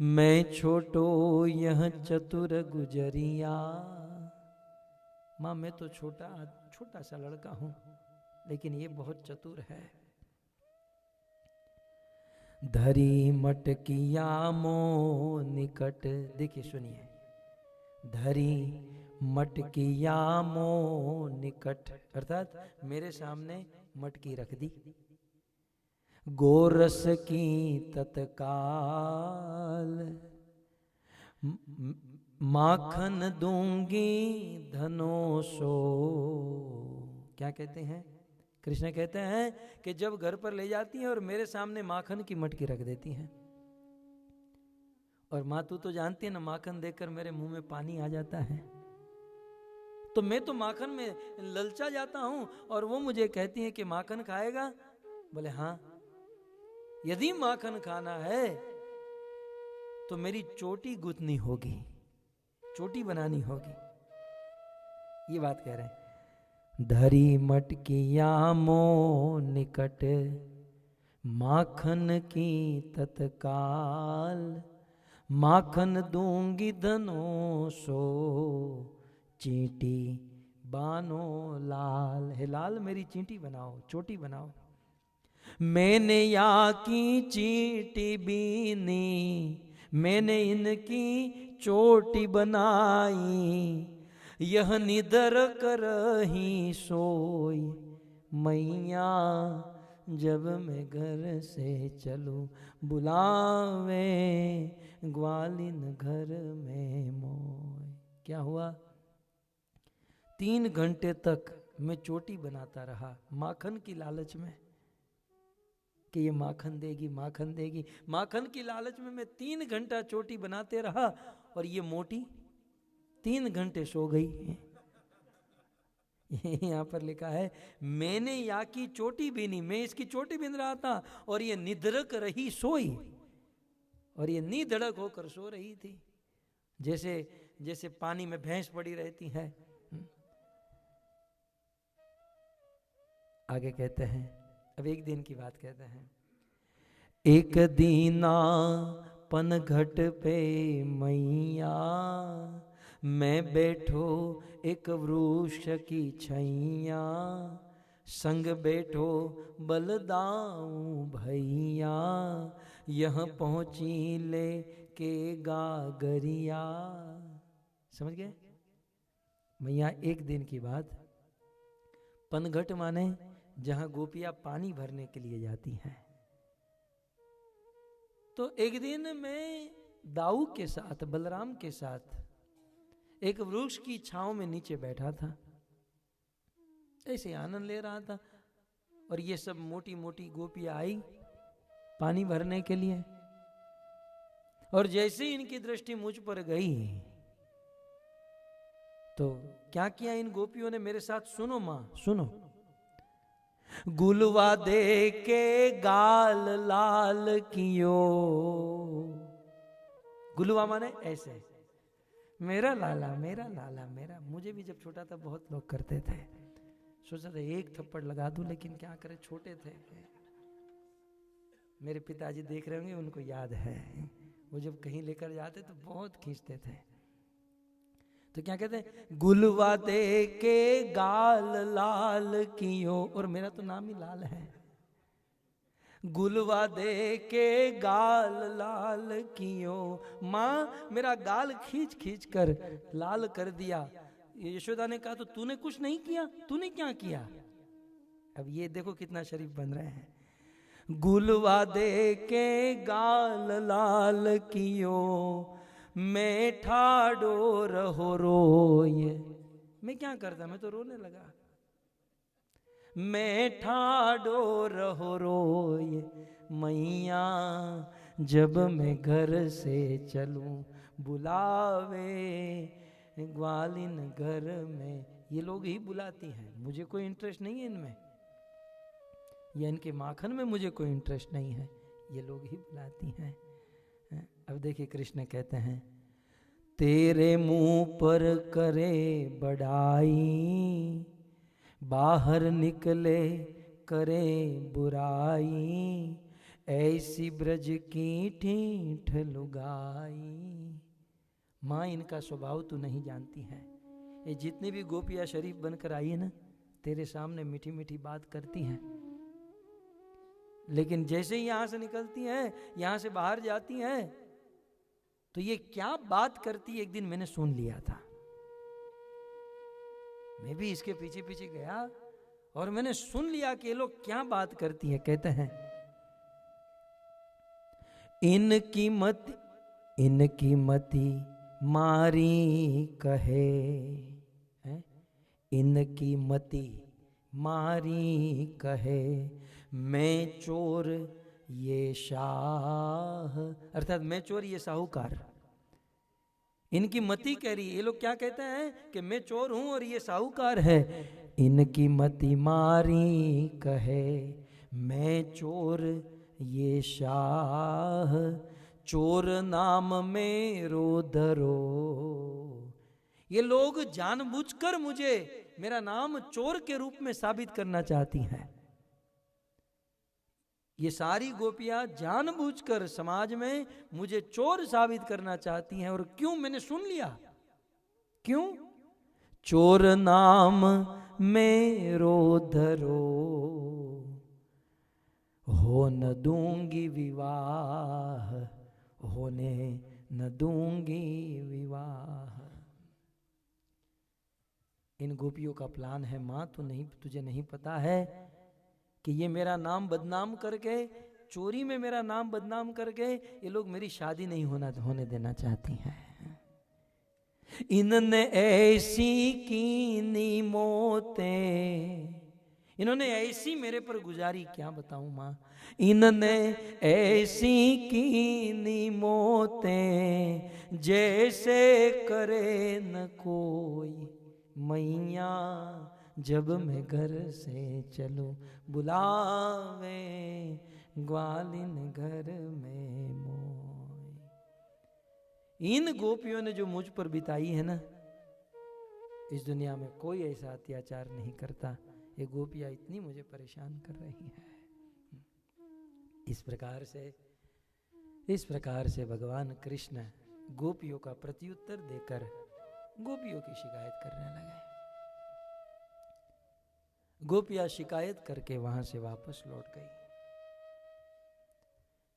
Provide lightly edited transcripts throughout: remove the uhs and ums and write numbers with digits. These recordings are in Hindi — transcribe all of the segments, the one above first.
मैं छोटो यह चतुर गुजरिया। माँ मैं तो छोटा सा लड़का हूं, लेकिन ये बहुत चतुर है। धरी मटकिया मो निकट, देखिए सुनिए, धरी मटकिया मो निकट, अर्थात मेरे सामने मटकी रख दी। गोरस की तत्काल माखन दूंगी धनो सो। क्या कहते हैं? कृष्ण कहते हैं कि जब घर पर ले जाती हैं और मेरे सामने माखन की मटकी रख देती हैं, और माँ तू तो जानती है ना, माखन देखकर मेरे मुंह में पानी आ जाता है, तो मैं तो माखन में ललचा जाता हूं, और वो मुझे कहती है कि माखन खाएगा? बोले हाँ, यदि माखन खाना है तो मेरी चोटी गुथनी होगी, चोटी बनानी होगी। ये बात कह रहे हैं। धरी मटकिया मो निकट माखन की तत्काल माखन दूंगी धनो सो चींटी बानो लाल। हे लाल मेरी चींटी बनाओ, चोटी बनाओ। मैंने या की चींटी बीनी, मैंने इनकी चोटी बनाई। यह निदर करही सोई मैया, जब मैं घर से चलूं बुलावे ग्वालिन घर में मोय। क्या हुआ? 3 घंटे तक मैं चोटी बनाता रहा माखन की लालच में, कि ये माखन देगी, माखन देगी। माखन की लालच में मैं 3 घंटा चोटी बनाते रहा, और ये मोटी 3 घंटे सो गई। यहां पर लिखा है मैंने या की चोटी बीनी, मैं इसकी चोटी बीन रहा था, और ये निधड़क रही सोई, और ये निधड़क होकर सो रही थी, जैसे जैसे पानी में भैंस पड़ी रहती है। आगे कहते हैं, अब एक दिन की बात कहते हैं। एक दीना पनघट पे मैया, मैं बैठो एक वृक्ष की छैया। संग बैठो बलदाऊं भैया, यह पहुंची ले के गागरिया। समझ गए? मैया एक दिन की बात, पनघट माने जहां गोपियां पानी भरने के लिए जाती हैं। तो एक दिन मैं दाऊ के साथ, बलराम के साथ एक वृक्ष की छांव में नीचे बैठा था, ऐसे आनंद ले रहा था, और ये सब मोटी मोटी गोपियां आई पानी भरने के लिए, और जैसे ही इनकी दृष्टि मुझ पर गई तो क्या किया इन गोपियों ने मेरे साथ? सुनो मां, सुनो। गुलवा दे के गाल लाल कियो। गुलवा माने ऐसे, मेरा लाला, मेरा लाला, मेरा। मुझे भी जब छोटा था बहुत लोग करते थे, सोचा था एक थप्पड़ लगा दूं, लेकिन क्या करें, छोटे थे। मेरे पिताजी देख रहे होंगे, उनको याद है, वो जब कहीं लेकर जाते तो बहुत खींचते थे। तो क्या कहते हैं? गुलवा दे के गाल लाल कियो, और मेरा तो नाम ही लाल है। गुलवा दे के गाल लाल कियो, माँ मेरा गाल खींच खींच कर लाल कर दिया। यशोदा ने कहा तो तूने कुछ नहीं किया, तूने क्या किया? अब ये देखो कितना शरीफ बन रहे हैं। गुलवा दे के गाल लाल कियो, मैं ठाडो रहो रोए। मैं क्या करता, मैं तो रोने लगा। मैं ठाडो रहो रोए मैया, जब मैं घर से चलूं बुलावे ग्वालिन घर में। ये लोग ही बुलाती हैं, मुझे कोई इंटरेस्ट नहीं है इनमें, या इनके माखन में मुझे कोई इंटरेस्ट नहीं है, ये लोग ही बुलाती हैं। अब देखिए कृष्ण कहते हैं, तेरे मुंह पर करे बढ़ाई, बाहर निकले करे बुराई। ऐसी ब्रज की ठीठ लुगाई। माँ इनका स्वभाव तू नहीं जानती है। ये जितनी भी गोपियां शरीफ बनकर आई है ना, तेरे सामने मीठी मीठी बात करती हैं, लेकिन जैसे ही यहां से निकलती हैं, यहां से बाहर जाती हैं, तो ये क्या बात करती, एक दिन मैंने सुन लिया था। मैं भी इसके पीछे पीछे गया और मैंने सुन लिया कि ये लोग क्या बात करती हैं। कहते हैं, इनकी मति मारी कहे, इनकी मति मारी कहे, मैं चोर ये शाह, अर्थात मैं चोर ये साहूकार। इनकी मति कह रही है, ये लोग क्या कहते हैं कि मैं चोर हूं और ये साहूकार है। इनकी मति मारी कहे, मैं चोर ये शाह, चोर नाम मेरो धरो। ये लोग जानबूझकर मुझे मेरा नाम चोर के रूप में साबित करना चाहती हैं। ये सारी गोपियां जानबूझकर समाज में मुझे चोर साबित करना चाहती हैं। और क्यों? मैंने सुन लिया। क्यों? चोर नाम मेरो धरो, हो न दूंगी विवाह, होने न दूंगी विवाह। इन गोपियों का प्लान है, मां तो नहीं, तुझे नहीं पता है कि ये मेरा नाम बदनाम करके, चोरी में मेरा नाम बदनाम करके ये लोग मेरी शादी नहीं होने देना चाहती हैं। इनने ऐसी कीनी मौतें, इन्होंने ऐसी मेरे पर गुजारी, क्या बताऊं मां। इनने ऐसी कीनी मौतें, जैसे करे न कोई मैया, जब मैं घर से चलूं बुलावे, ग्वालिन घर में मोय। इन गोपियों ने जो मुझ पर बिताई है ना, इस दुनिया में कोई ऐसा अत्याचार नहीं करता। ये गोपियां इतनी मुझे परेशान कर रही हैं। इस प्रकार से भगवान कृष्ण गोपियों का प्रत्युत्तर देकर गोपियों की शिकायत करने लगे। गोपियां शिकायत करके वहां से वापस लौट गई।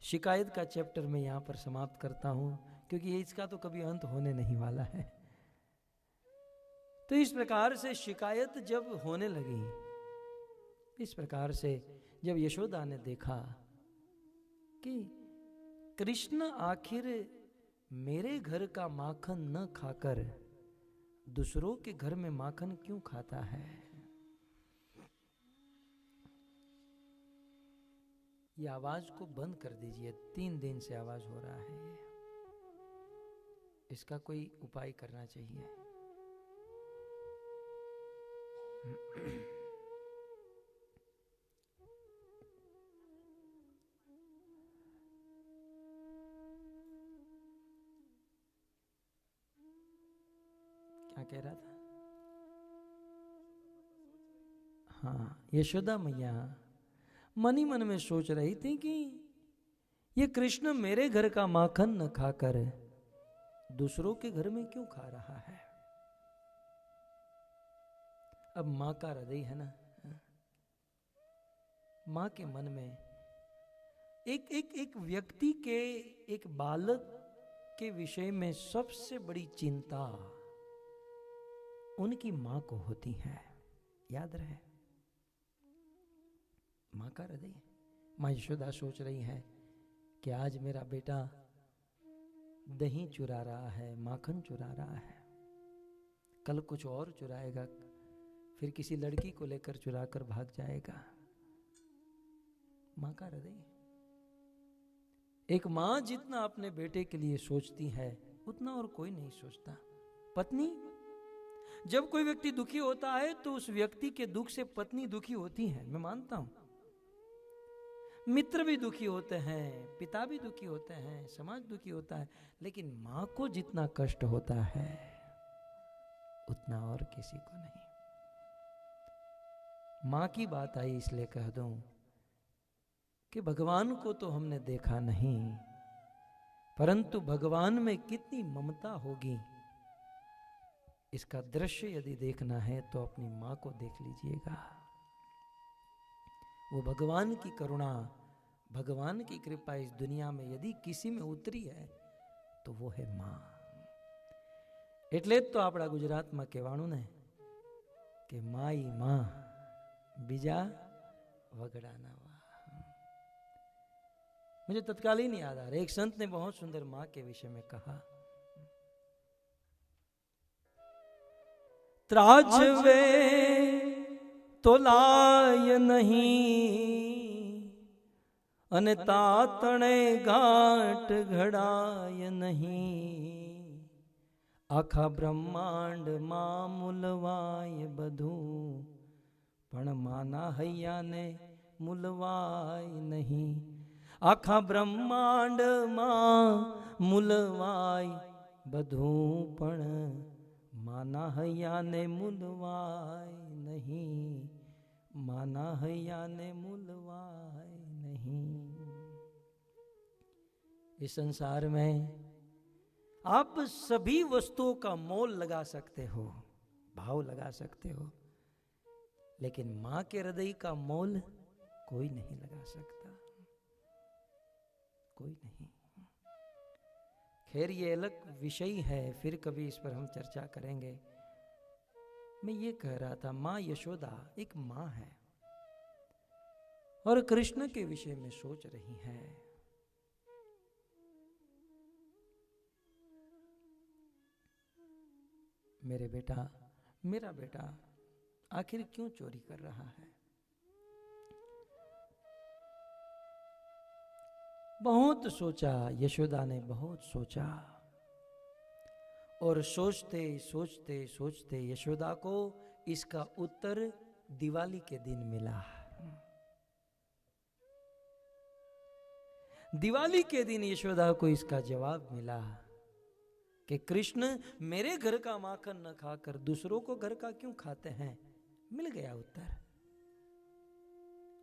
शिकायत का चैप्टर मैं यहां पर समाप्त करता हूं, क्योंकि इसका तो कभी अंत होने नहीं वाला है। तो इस प्रकार से शिकायत जब होने लगी, इस प्रकार से जब यशोदा ने देखा कि कृष्ण आखिर मेरे घर का माखन न खाकर दूसरों के घर में माखन क्यों खाता है, ये आवाज को बंद कर दीजिए। 3 दिन से आवाज हो रहा है, ये इसका कोई उपाय करना चाहिए। क्या कह रहा था? हाँ, यशोदा मैया मन ही मन में सोच रही थी कि ये कृष्ण मेरे घर का माखन न खाकर दूसरों के घर में क्यों खा रहा है। अब मां का हृदय है ना, मां के मन में एक व्यक्ति के, एक बालक के विषय में सबसे बड़ी चिंता उनकी मां को होती है। याद रहे, मां का हृदय। मां यशोदा सोच रही है कि आज मेरा बेटा दही चुरा रहा है, माखन चुरा रहा है, कल कुछ और चुराएगा, फिर किसी लड़की को लेकर चुरा कर भाग जाएगा। मां का हृदय। एक मां जितना अपने बेटे के लिए सोचती है, उतना और कोई नहीं सोचता। पत्नी, जब कोई व्यक्ति दुखी होता है तो उस व्यक्ति के दुख से पत्नी दुखी होती है, मैं मानता हूं। मित्र भी दुखी होते हैं, पिता भी दुखी होते हैं, समाज दुखी होता है, लेकिन मां को जितना कष्ट होता है उतना और किसी को नहीं। मां की बात आई इसलिए कह दूं कि भगवान को तो हमने देखा नहीं, परंतु भगवान में कितनी ममता होगी, इसका दृश्य यदि देखना है तो अपनी मां को देख लीजिएगा। वो भगवान की करुणा, भगवान की कृपा इस दुनिया में यदि किसी में उतरी है तो वो है मां। એટલે જ તો આપણા ગુજરાતમાં કહેવાનું ને કે માઈ માં બીજા વગડાના વા। मुझे तत्कालीन याद आ रहा है, एक संत ने बहुत सुंदर मां के विषय में कहा, त्राजवे तो लाय नहीं अने तातणे घाट घड़ाय नहीं, आखा ब्रह्मांड मां मूलवाय बधू पण माना हैया ने मूलवाय नहीं। आखा ब्रह्मांड मां मूलवाय बधू पण माना हैया ने मूलवाय नहीं, माना हैया ने मूलवाय नहीं। इस संसार में आप सभी वस्तुओं का मोल लगा सकते हो, भाव लगा सकते हो, लेकिन मां के हृदय का मोल कोई नहीं लगा सकता, कोई नहीं। खैर ये अलग विषय है, फिर कभी इस पर हम चर्चा करेंगे। मैं ये कह रहा था, मां यशोदा एक मां है और कृष्ण के विषय में सोच रही है। मेरे बेटा, मेरा बेटा आखिर क्यों चोरी कर रहा है? बहुत सोचा, यशोदा ने बहुत सोचा, और सोचते सोचते सोचते यशोदा को इसका उत्तर दिवाली के दिन मिला। दिवाली के दिन यशोदा को इसका जवाब मिला कि कृष्ण मेरे घर का माखन न खाकर दूसरों को घर का क्यों खाते हैं। मिल गया उत्तर,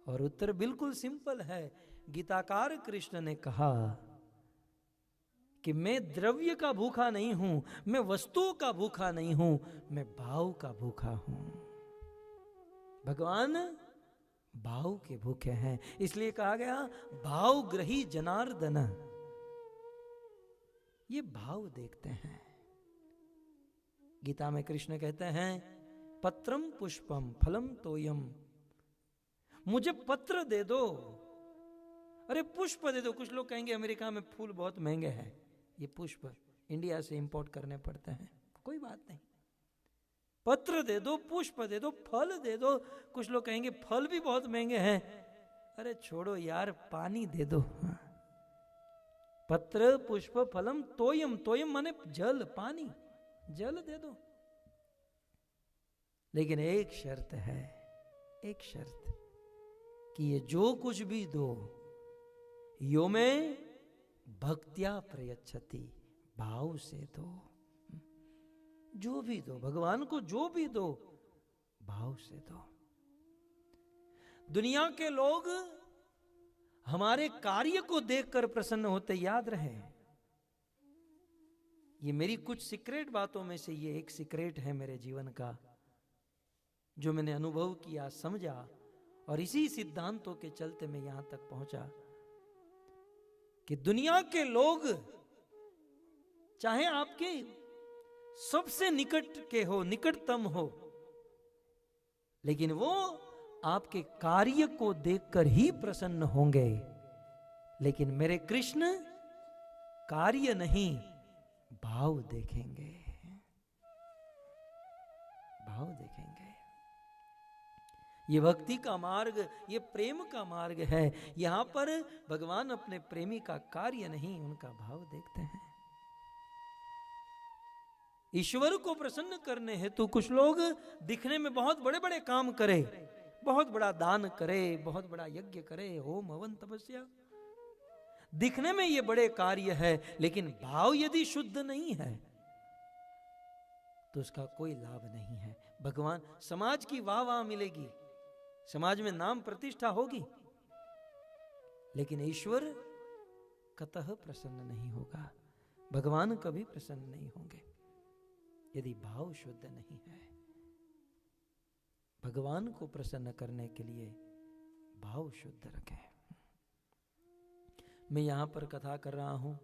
और उत्तर बिल्कुल सिंपल है। गीताकार कृष्ण ने कहा कि मैं द्रव्य का भूखा नहीं हूं, मैं वस्तुओं का भूखा नहीं हूं, मैं भाव का भूखा हूं। भगवान भाव के भूखे हैं, इसलिए कहा गया भाव ग्रही जनार्दन। ये भाव देखते हैं। गीता में कृष्ण कहते हैं पत्रम पुष्पम फलम तोयम, मुझे पत्र दे दो, अरे पुष्प दे दो। कुछ लोग कहेंगे अमेरिका में फूल बहुत महंगे हैं, ये पुष्प इंडिया से इंपोर्ट करने पड़ते हैं। कोई बात नहीं, पत्र दे दो, पुष्प दे दो, फल दे दो। कुछ लोग कहेंगे फल भी बहुत महंगे हैं, अरे छोड़ो यार, पानी दे दो। पत्र पुष्प फलम तोयम, तोयम माने जल, पानी, जल दे दो। लेकिन एक शर्त है, एक शर्त, कि ये जो कुछ भी दो यो में भक्त्या प्रयच्छति, भाव से दो। जो भी दो, भगवान को जो भी दो, भाव से दो। दुनिया के लोग हमारे कार्य को देखकर प्रसन्न होते, याद रहे। ये मेरी कुछ सीक्रेट बातों में से ये एक सीक्रेट है मेरे जीवन का, जो मैंने अनुभव किया, समझा, और इसी सिद्धांतों के चलते मैं यहां तक पहुंचा कि दुनिया के लोग चाहे आपके सबसे निकट के हो, निकटतम हो, लेकिन वो आपके कार्य को देखकर ही प्रसन्न होंगे। लेकिन मेरे कृष्ण कार्य नहीं, भाव देखेंगे, भाव देखेंगे। ये भक्ति का मार्ग, ये प्रेम का मार्ग है। यहां पर भगवान अपने प्रेमी का कार्य नहीं, उनका भाव देखते हैं। ईश्वर को प्रसन्न करने हेतु कुछ लोग दिखने में बहुत बड़े बड़े काम करे, बहुत बड़ा दान करे, बहुत बड़ा यज्ञ करे, होम हवन तपस्या, दिखने में ये बड़े कार्य है, लेकिन भाव यदि शुद्ध नहीं है तो उसका कोई लाभ नहीं है। भगवान, समाज की वाह वाह मिलेगी, समाज में नाम प्रतिष्ठा होगी, लेकिन ईश्वर कतः प्रसन्न नहीं होगा, भगवान कभी प्रसन्न नहीं होंगे यदि भाव शुद्ध नहीं है। भगवान को प्रसन्न करने के लिए भाव शुद्ध रखें। मैं यहां पर कथा कर रहा हूं,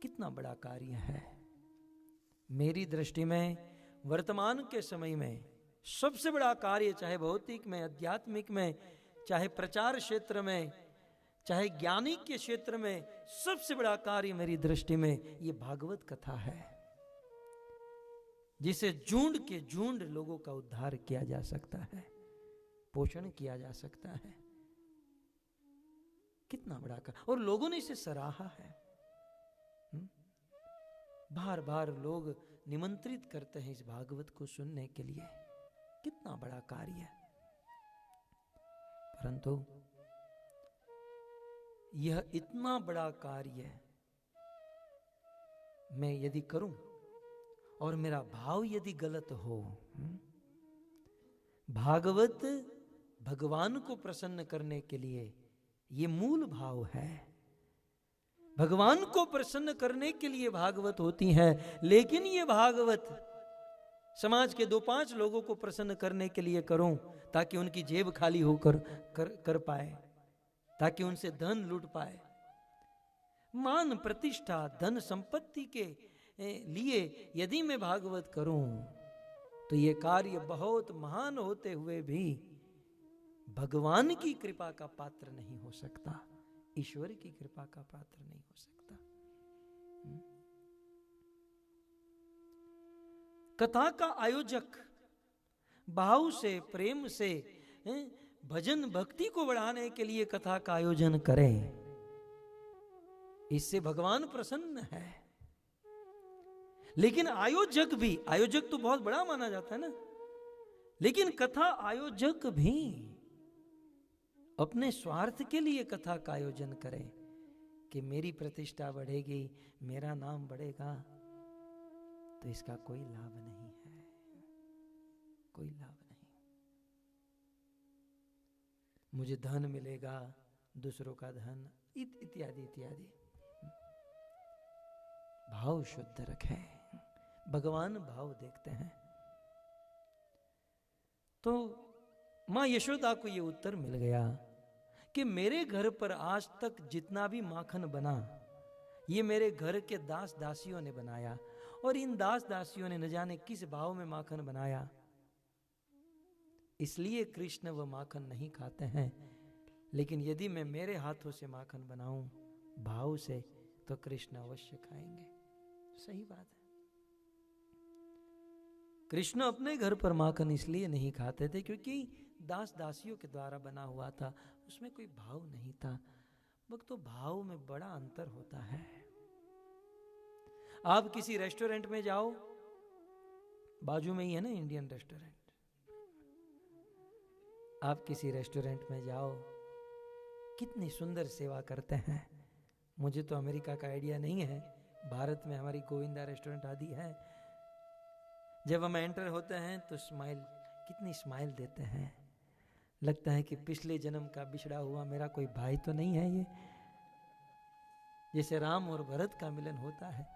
कितना बड़ा कार्य है। मेरी दृष्टि में वर्तमान के समय में सबसे बड़ा कार्य, चाहे भौतिक में, आध्यात्मिक में, चाहे प्रचार क्षेत्र में, चाहे ज्ञानी के क्षेत्र में, सबसे बड़ा कार्य मेरी दृष्टि में ये भागवत कथा है, जिसे झुंड के झुंड लोगों का उद्धार किया जा सकता है, पोषण किया जा सकता है। कितना बड़ा कार्य, और लोगों ने इसे सराहा है। बार बार लोग निमंत्रित करते हैं इस भागवत को सुनने के लिए। कितना बड़ा कार्य है। परंतु यह इतना बड़ा कार्य मैं यदि करूं और मेरा भाव यदि गलत हो, भागवत भगवान को प्रसन्न करने के लिए ये मूल भाव है। भगवान को प्रसन्न करने के लिए भागवत होती है, लेकिन ये भागवत समाज के 2-5 लोगों को प्रसन्न करने के लिए करूं ताकि उनकी जेब खाली होकर कर पाए, ताकि उनसे धन लूट पाए। मान प्रतिष्ठा धन संपत्ति के लिए यदि मैं भागवत करूं तो ये कार्य बहुत महान होते हुए भी भगवान की कृपा का पात्र नहीं हो सकता, ईश्वर की कृपा का पात्र नहीं हो सकता। कथा का आयोजक भाव से, प्रेम से भजन भक्ति को बढ़ाने के लिए कथा का आयोजन करें, इससे भगवान प्रसन्न है। लेकिन आयोजक भी, आयोजक तो बहुत बड़ा माना जाता है ना, लेकिन कथा आयोजक भी अपने स्वार्थ के लिए कथा का आयोजन करें कि मेरी प्रतिष्ठा बढ़ेगी, मेरा नाम बढ़ेगा, तो इसका कोई लाभ नहीं है, कोई लाभ नहीं। मुझे धन मिलेगा, दूसरों का धन, इत्यादि इत्यादि। भाव शुद्ध रखें, भगवान भाव देखते हैं। तो मां यशोदा को यह उत्तर मिल गया कि मेरे घर पर आज तक जितना भी माखन बना, ये मेरे घर के दास दासियों ने बनाया, और इन दास दासियों ने न जाने किस भाव में माखन बनाया, इसलिए कृष्ण वो माखन नहीं खाते हैं। लेकिन यदि मैं मेरे हाथों से माखन बनाऊं भाव से, तो कृष्ण अवश्य खाएंगे। सही बात है। कृष्ण अपने घर पर माखन इसलिए नहीं खाते थे क्योंकि दास दासियों के द्वारा बना हुआ था, उसमें कोई भाव नहीं था। भक्तों, भाव में बड़ा अंतर होता है। आप किसी रेस्टोरेंट में जाओ, बाजू में ही है ना इंडियन रेस्टोरेंट, आप किसी रेस्टोरेंट में जाओ, कितनी सुंदर सेवा करते हैं। मुझे तो अमेरिका का आइडिया नहीं है, भारत में हमारी गोविंदा रेस्टोरेंट आदि है। जब हम एंटर होते हैं तो स्माइल, कितनी स्माइल देते हैं, लगता है कि पिछले जन्म का बिछड़ा हुआ मेरा कोई भाई तो नहीं है ये। जैसे राम और भरत का मिलन होता है,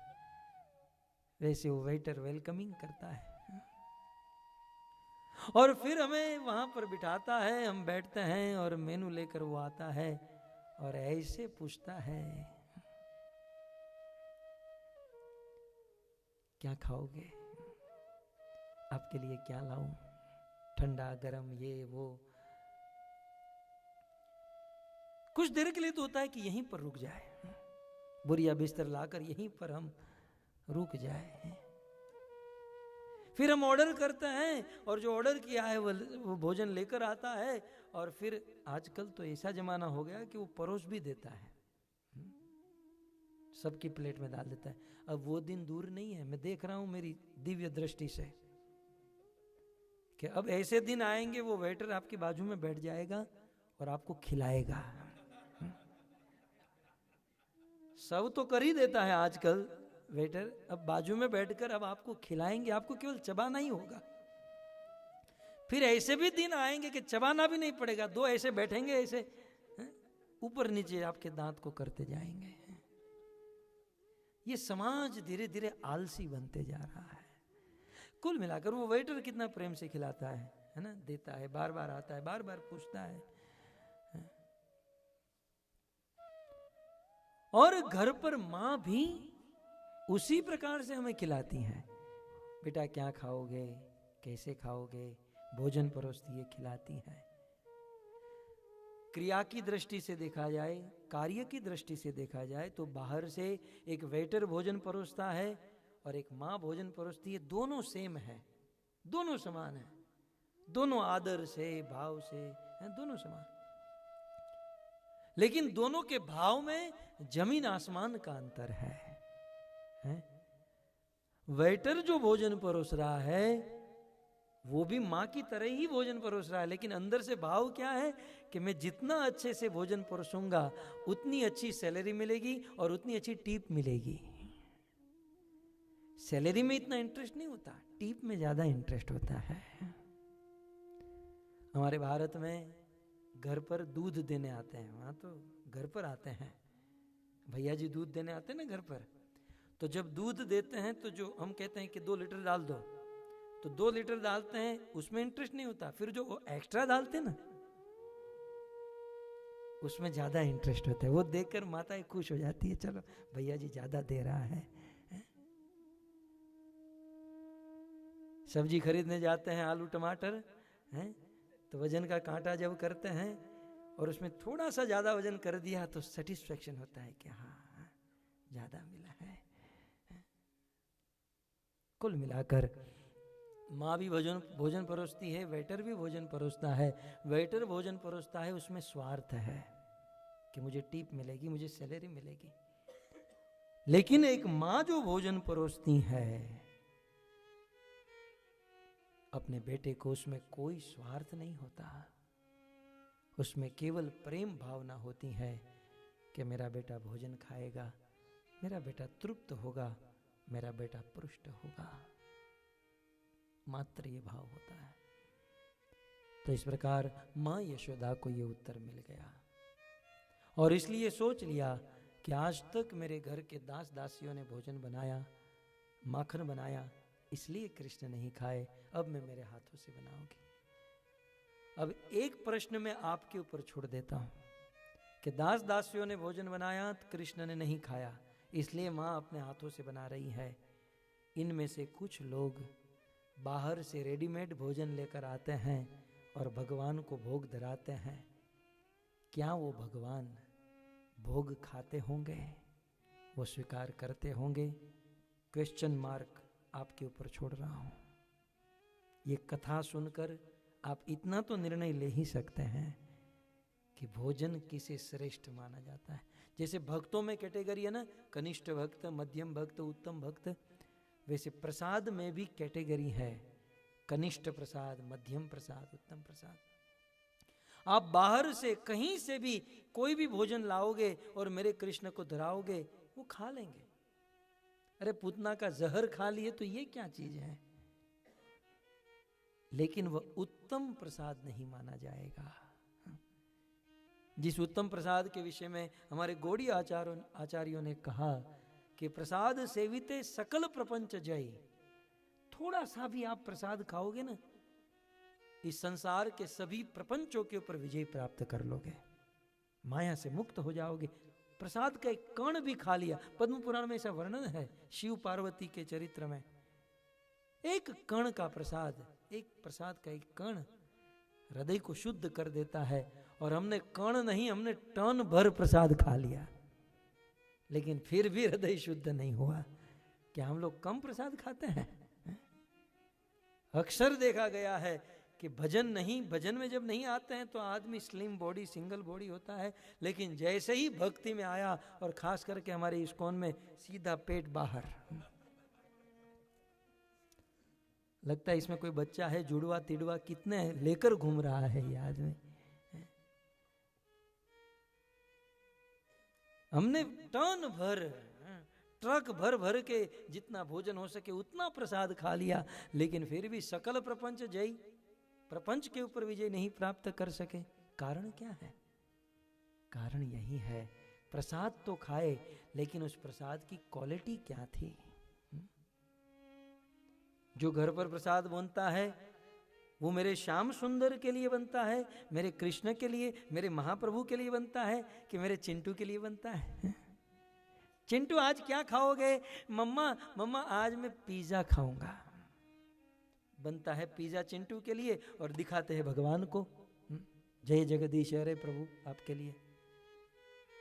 वैसे वो वेटर वेलकमिंग करता है, और फिर हमें वहां पर बिठाता है, हम बैठते हैं और मेनू लेकर वो आता है और ऐसे पूछता है, क्या खाओगे, आपके लिए क्या लाऊं, ठंडा गरम ये वो। कुछ देर के लिए तो होता है कि यहीं पर रुक जाए, बोरिया बिस्तर लाकर यहीं पर हम रुक जाए। फिर हम ऑर्डर करते हैं और जो ऑर्डर किया है वो भोजन लेकर आता है, और फिर आजकल तो ऐसा जमाना हो गया कि वो परोस भी देता है, सबकी प्लेट में डाल देता है। अब वो दिन दूर नहीं है, मैं देख रहा हूं मेरी दिव्य दृष्टि से कि अब ऐसे दिन आएंगे वो वेटर आपके बाजू में बैठ जाएगा और आपको खिलाएगा। सब तो कर ही देता है आजकल वेटर, अब बाजू में बैठकर अब आपको खिलाएंगे, आपको केवल चबाना ही होगा। फिर ऐसे भी दिन आएंगे कि चबाना भी नहीं पड़ेगा, दो ऐसे बैठेंगे ऐसे, ऊपर नीचे आपके दांत को करते जाएंगे। ये समाज धीरे धीरे आलसी बनते जा रहा है। कुल मिलाकर वो वेटर कितना प्रेम से खिलाता है ना, देता है, बार बार आता है, बार बार पूछता है। और घर पर मां भी उसी प्रकार से हमें खिलाती हैं। बेटा क्या खाओगे, कैसे खाओगे, भोजन परोसती है, खिलाती है। क्रिया की दृष्टि से देखा जाए, कार्य की दृष्टि से देखा जाए तो बाहर से एक वेटर भोजन परोसता है और एक मां भोजन परोसती है, दोनों सेम है, दोनों समान है, दोनों आदर से, भाव से है, दोनों समान। लेकिन दोनों के भाव में जमीन आसमान का अंतर है? वेटर जो भोजन परोस रहा है वो भी मां की तरह ही भोजन परोस रहा है, लेकिन अंदर से भाव क्या है कि मैं जितना अच्छे से भोजन परोसूंगा उतनी अच्छी सैलरी मिलेगी और उतनी अच्छी टिप मिलेगी। सैलरी में इतना इंटरेस्ट नहीं होता, टिप में ज्यादा इंटरेस्ट होता है। हमारे भारत में घर पर दूध देने आते हैं, वहां तो घर पर आते हैं भैया जी, दूध देने आते हैं ना घर पर। तो जब दूध देते हैं तो जो हम कहते हैं कि 2 लीटर डाल दो, तो 2 लीटर डालते हैं, उसमें इंटरेस्ट नहीं होता। फिर जो एक्स्ट्रा डालते हैं ना, उसमें ज्यादा इंटरेस्ट होता है। वो देखकर माताएं खुश हो जाती है, चलो भैया जी ज्यादा दे रहा है। सब्जी खरीदने जाते हैं, आलू टमाटर हैं, तो वजन का कांटा जब करते हैं और उसमें थोड़ा सा ज्यादा वजन कर दिया तो सेटिस्फेक्शन होता है कि हाँ ज्यादा मिला है। कुल मिलाकर माँ भी भोजन परोसती है, वेटर भी भोजन परोसता है। वेटर भोजन परोसता है, उसमें स्वार्थ है कि मुझे टिप मिलेगी, मुझे सैलरी मिलेगी। लेकिन एक माँ जो भोजन परोसती है अपने बेटे को, उसमें कोई स्वार्थ नहीं होता, उसमें केवल प्रेम भावना होती है कि मेरा बेटा भोजन खाएगा, मेरा बेटा तृप्त होगा, मेरा बेटा पुष्ट होगा, मात्र ये भाव होता है। तो इस प्रकार मां यशोदा को ये उत्तर मिल गया और इसलिए सोच लिया कि आज तक मेरे घर के दास दासियों ने भोजन बनाया, माखन बनाया, इसलिए कृष्ण नहीं खाए, अब मैं मेरे हाथों से बनाऊंगी। अब एक प्रश्न मैं आपके ऊपर छोड़ देता हूं कि दास दासियों ने भोजन बनाया तो कृष्ण ने नहीं खाया, इसलिए मां अपने हाथों से बना रही है। इनमें से कुछ लोग बाहर से रेडीमेड भोजन लेकर आते हैं और भगवान को भोग धराते हैं। क्या वो भगवान भोग खाते होंगे, वो स्वीकार करते होंगे? क्वेश्चन मार्क आपके ऊपर छोड़ रहा हूं। ये कथा सुनकर आप इतना तो निर्णय ले ही सकते हैं कि भोजन किसे श्रेष्ठ माना जाता है। जैसे भक्तों में कैटेगरी है ना, कनिष्ठ भक्त, मध्यम भक्त, उत्तम भक्त, वैसे प्रसाद में भी कैटेगरी है, कनिष्ठ प्रसाद, मध्यम प्रसाद, उत्तम प्रसाद। आप बाहर से कहीं से भी कोई भी भोजन लाओगे और मेरे कृष्ण को धराओगे, वो खा लेंगे। अरे पूतना का जहर खा लिए तो ये क्या चीज है, लेकिन वह उत्तम प्रसाद नहीं माना जाएगा। जिस उत्तम प्रसाद के विषय में हमारे गौड़ी आचार्यों ने कहा कि प्रसाद सेविते सकल प्रपंच जय, थोड़ा सा भी आप प्रसाद खाओगे ना, इस संसार के सभी प्रपंचों के ऊपर विजय प्राप्त कर लोगे, माया से मुक्त हो जाओगे। प्रसाद का एक कण भी खा लिया, पद्म पुराण में ऐसा वर्णन है शिव पार्वती के चरित्र में, एक कण का प्रसाद, एक प्रसाद का एक कण हृदय को शुद्ध कर देता है। और हमने कण नहीं, हमने टन भर प्रसाद खा लिया, लेकिन फिर भी हृदय शुद्ध नहीं हुआ। क्या हम लोग कम प्रसाद खाते हैं? अक्सर देखा गया है कि भजन में जब नहीं आते हैं तो आदमी स्लिम बॉडी, सिंगल बॉडी होता है, लेकिन जैसे ही भक्ति में आया और खास करके हमारे इस्कॉन में, सीधा पेट बाहर। लगता है इसमें कोई बच्चा है, जुड़वा तिड़वा कितने लेकर घूम रहा है ये आदमी। हमने टन भर, ट्रक भर भर के जितना भोजन हो सके उतना प्रसाद खा लिया, लेकिन फिर भी सकल प्रपंच जय, प्रपंच के ऊपर विजय नहीं प्राप्त कर सके। कारण क्या है? कारण यही है, प्रसाद तो खाए लेकिन उस प्रसाद की क्वालिटी क्या थी। जो घर पर प्रसाद बनता है वो मेरे श्याम सुंदर के लिए बनता है, मेरे कृष्ण के लिए, मेरे महाप्रभु के लिए बनता है, कि मेरे चिंटू के लिए बनता है। चिंटू आज क्या खाओगे? मम्मा मम्मा आज मैं पिज्जा खाऊंगा। बनता है पिज्जा चिंटू के लिए और दिखाते हैं भगवान को। जय जगदीश हरे प्रभु आपके लिए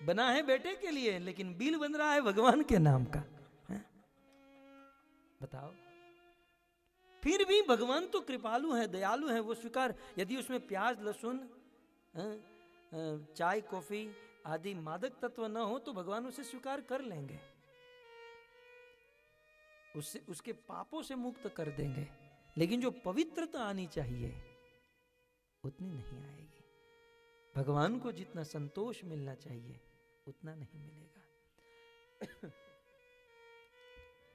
बना है, बेटे के लिए, लेकिन बिल बन रहा है भगवान के नाम का। बताओ। फिर भी भगवान तो कृपालु है, दयालु है, वो स्वीकार, यदि उसमें प्याज लहसुन चाय कॉफी आदि मादक तत्व न हो तो भगवान उसे स्वीकार कर लेंगे, उससे उसके पापों से मुक्त कर देंगे। लेकिन जो पवित्रता आनी चाहिए उतनी नहीं आएगी। भगवान को जितना संतोष मिलना चाहिए उतना नहीं मिलेगा।